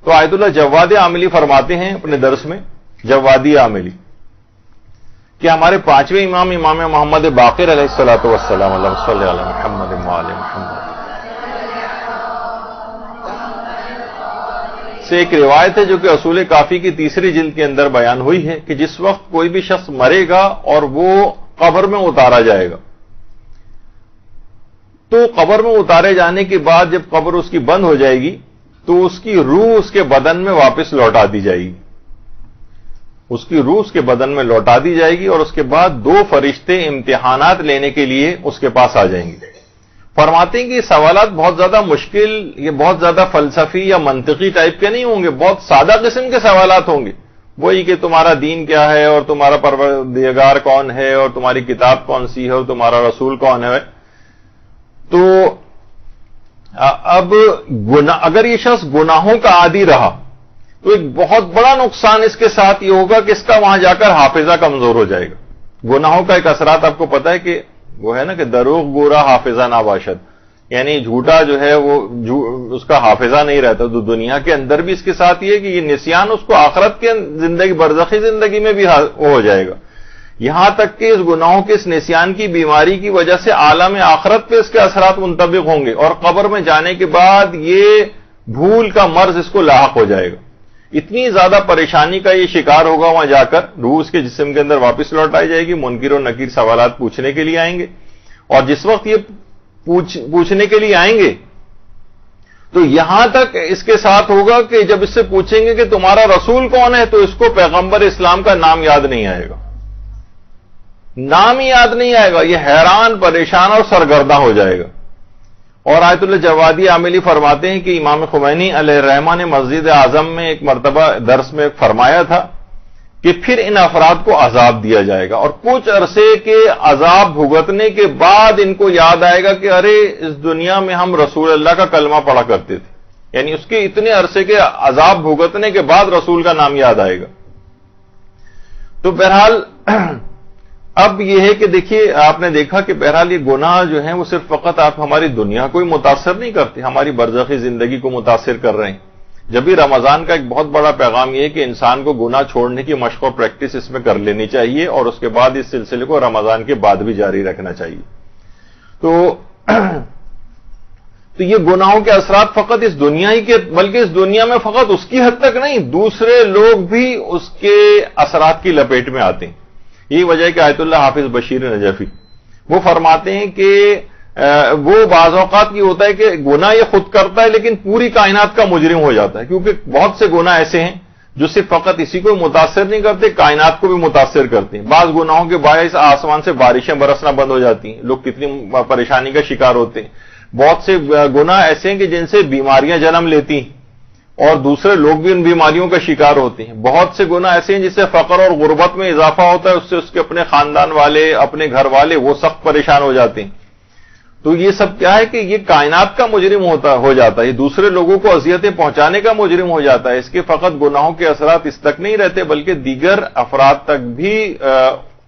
تو آیت اللہ جواد عاملی فرماتے ہیں اپنے درس میں، جوادی عاملی، کہ ہمارے پانچویں امام محمد باقر علیہ الصلوۃ والسلام، اللہم صل علی محمد وآل محمد، سے ایک روایت ہے جو کہ اصول کافی کی تیسری جلد کے اندر بیان ہوئی ہے کہ جس وقت کوئی بھی شخص مرے گا اور وہ قبر میں اتارا جائے گا، تو قبر میں اتارے جانے کے بعد جب قبر اس کی بند ہو جائے گی تو اس کی روح اس کے بدن میں واپس لوٹا دی جائے گی، اس کی روح اس کے بدن میں لوٹا دی جائے گی، اور اس کے بعد دو فرشتے امتحانات لینے کے لیے اس کے پاس آ جائیں گے۔ فرماتے ہیں کہ یہ سوالات بہت زیادہ مشکل، یہ بہت زیادہ فلسفی یا منطقی ٹائپ کے نہیں ہوں گے، بہت سادہ قسم کے سوالات ہوں گے، وہی کہ تمہارا دین کیا ہے، اور تمہارا پروردگار کون ہے، اور تمہاری کتاب کون سی ہے، اور تمہارا رسول کون ہے۔ تو اب اگر یہ شخص گناہوں کا عادی رہا تو ایک بہت بڑا نقصان اس کے ساتھ یہ ہوگا کہ اس کا وہاں جا کر حافظہ کمزور ہو جائے گا۔ گناہوں کا ایک اثرات آپ کو پتہ ہے کہ وہ ہے نا کہ دروغ گورا حافظہ ناباشد، یعنی جھوٹا جو ہے وہ اس کا حافظہ نہیں رہتا۔ تو دنیا کے اندر بھی اس کے ساتھ یہ کہ یہ نسیان اس کو آخرت کے زندگی، برزخی زندگی میں بھی ہو جائے گا، یہاں تک کہ اس گناہوں کے اس نسیان کی بیماری کی وجہ سے عالم آخرت پہ اس کے اثرات منطبق ہوں گے، اور قبر میں جانے کے بعد یہ بھول کا مرض اس کو لاحق ہو جائے گا، اتنی زیادہ پریشانی کا یہ شکار ہوگا۔ وہاں جا کر روح اس کے جسم کے اندر واپس لوٹائی جائے گی، منکر و نکیر سوالات پوچھنے کے لیے آئیں گے، اور جس وقت یہ پوچھنے کے لیے آئیں گے تو یہاں تک اس کے ساتھ ہوگا کہ جب اس سے پوچھیں گے کہ تمہارا رسول کون ہے تو اس کو پیغمبر اسلام کا نام یاد نہیں آئے گا، نام ہی یاد نہیں آئے گا، یہ حیران، پریشان اور سرگرداں ہو جائے گا۔ اور آیت اللہ جوادی عاملی فرماتے ہیں کہ امام خمینی علیہ الرحمہ نے مسجد اعظم میں ایک مرتبہ درس میں فرمایا تھا کہ پھر ان افراد کو عذاب دیا جائے گا، اور کچھ عرصے کے عذاب بھگتنے کے بعد ان کو یاد آئے گا کہ ارے اس دنیا میں ہم رسول اللہ کا کلمہ پڑھا کرتے تھے، یعنی اس کے اتنے عرصے کے عذاب بھگتنے کے بعد رسول کا نام یاد آئے گا۔ تو بہرحال اب یہ ہے کہ دیکھیے، آپ نے دیکھا کہ بہرحال یہ گناہ جو ہیں وہ صرف فقط آپ ہماری دنیا کو ہی متاثر نہیں کرتے، ہماری برزخی زندگی کو متاثر کر رہے ہیں۔ جب بھی رمضان کا ایک بہت بڑا پیغام یہ ہے کہ انسان کو گناہ چھوڑنے کی مشق و پریکٹس اس میں کر لینی چاہیے، اور اس کے بعد اس سلسلے کو رمضان کے بعد بھی جاری رکھنا چاہیے۔ تو یہ گناہوں کے اثرات فقط اس دنیا ہی کے، بلکہ اس دنیا میں فقط اس کی حد تک نہیں، دوسرے لوگ بھی اس کے اثرات کی لپیٹ میں آتے ہیں۔ یہی وجہ ہے کہ آیت اللہ حافظ بشیر نجفی وہ فرماتے ہیں کہ وہ بعض اوقات یہ ہوتا ہے کہ گناہ یہ خود کرتا ہے لیکن پوری کائنات کا مجرم ہو جاتا ہے، کیونکہ بہت سے گناہ ایسے ہیں جو صرف فقط اسی کو متاثر نہیں کرتے، کائنات کو بھی متاثر کرتے ہیں۔ بعض گناہوں کے باعث آسمان سے بارشیں برسنا بند ہو جاتی ہیں، لوگ کتنی پریشانی کا شکار ہوتے ہیں۔ بہت سے گناہ ایسے ہیں کہ جن سے بیماریاں جنم لیتی ہیں اور دوسرے لوگ بھی ان بیماریوں کا شکار ہوتے ہیں۔ بہت سے گناہ ایسے ہیں جس سے فقر اور غربت میں اضافہ ہوتا ہے، اس سے اس کے اپنے خاندان والے، اپنے گھر والے وہ سخت پریشان ہو جاتے ہیں۔ تو یہ سب کیا ہے کہ یہ کائنات کا مجرم ہو جاتا ہے، یہ دوسرے لوگوں کو اذیتیں پہنچانے کا مجرم ہو جاتا ہے۔ اس کے فقط گناہوں کے اثرات اس تک نہیں رہتے بلکہ دیگر افراد تک بھی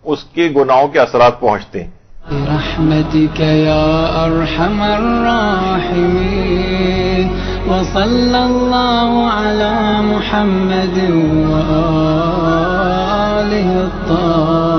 اس کے گناہوں کے اثرات پہنچتے ہیں۔ برحمتك يا ارحم الراحمين وصلى الله على محمد وآله الطاهرين